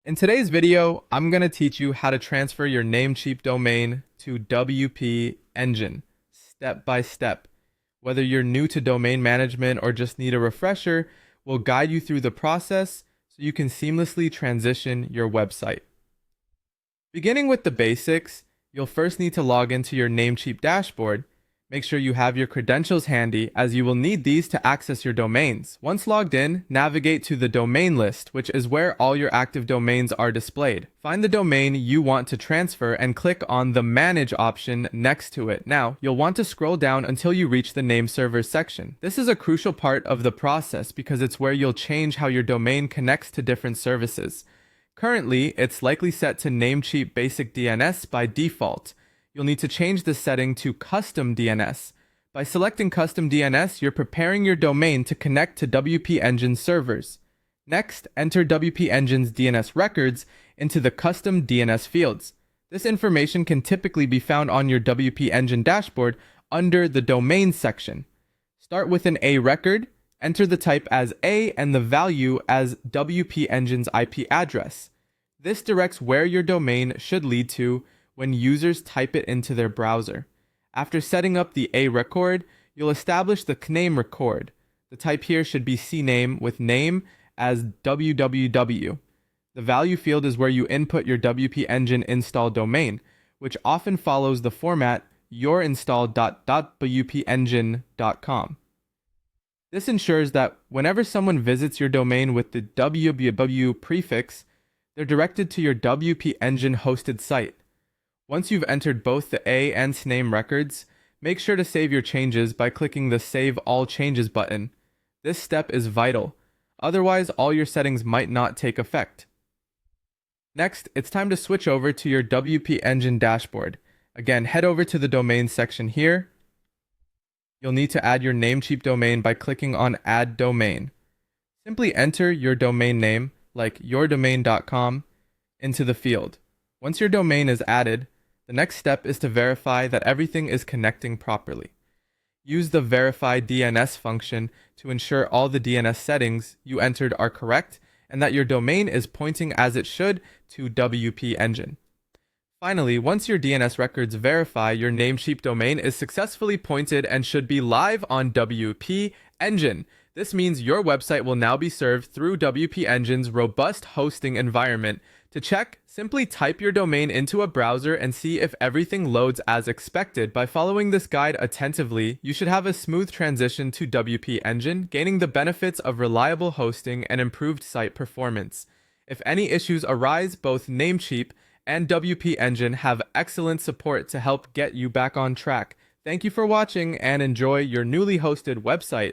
In today's video, I'm going to teach you how to transfer your Namecheap domain to WP Engine, step by step. Whether you're new to domain management or just need a refresher, we'll guide you through the process so you can seamlessly transition your website. Beginning with the basics, you'll first need to log into your Namecheap dashboard. Make sure you have your credentials handy, as you will need these to access your domains. Once logged in, navigate to the domain list, which is where all your active domains are displayed. Find the domain you want to transfer and click on the Manage option next to it. Now, you'll want to scroll down until you reach the Name Servers section. This is a crucial part of the process because it's where you'll change how your domain connects to different services. Currently, it's likely set to Namecheap Basic DNS by default. You'll need to change the setting to Custom DNS. By selecting Custom DNS, you're preparing your domain to connect to WP Engine servers. Next, enter WP Engine's DNS records into the Custom DNS fields. This information can typically be found on your WP Engine dashboard under the Domain section. Start with an A record, enter the type as A and the value as WP Engine's IP address. This directs where your domain should lead to when users type it into their browser. After setting up the A record, you'll establish the CNAME record. The type here should be CNAME with name as www. The value field is where you input your WP Engine install domain, which often follows the format yourinstall.wpengine.com. This ensures that whenever someone visits your domain with the www prefix, they're directed to your WP Engine hosted site. Once you've entered both the A and CNAME records, make sure to save your changes by clicking the Save All Changes button. This step is vital, otherwise all your settings might not take effect. Next, it's time to switch over to your WP Engine dashboard. Again, head over to the Domain section here. You'll need to add your Namecheap domain by clicking on Add Domain. Simply enter your domain name, like yourdomain.com, into the field. Once your domain is added, the next step is to verify that everything is connecting properly. Use the Verify DNS function to ensure all the DNS settings you entered are correct and that your domain is pointing as it should to WP Engine. Finally, once your DNS records verify, your Namecheap domain is successfully pointed and should be live on WP Engine. This means your website will now be served through WP Engine's robust hosting environment. To check, simply type your domain into a browser and see if everything loads as expected. By following this guide attentively, you should have a smooth transition to WP Engine, gaining the benefits of reliable hosting and improved site performance. If any issues arise, both Namecheap and WP Engine have excellent support to help get you back on track. Thank you for watching and enjoy your newly hosted website.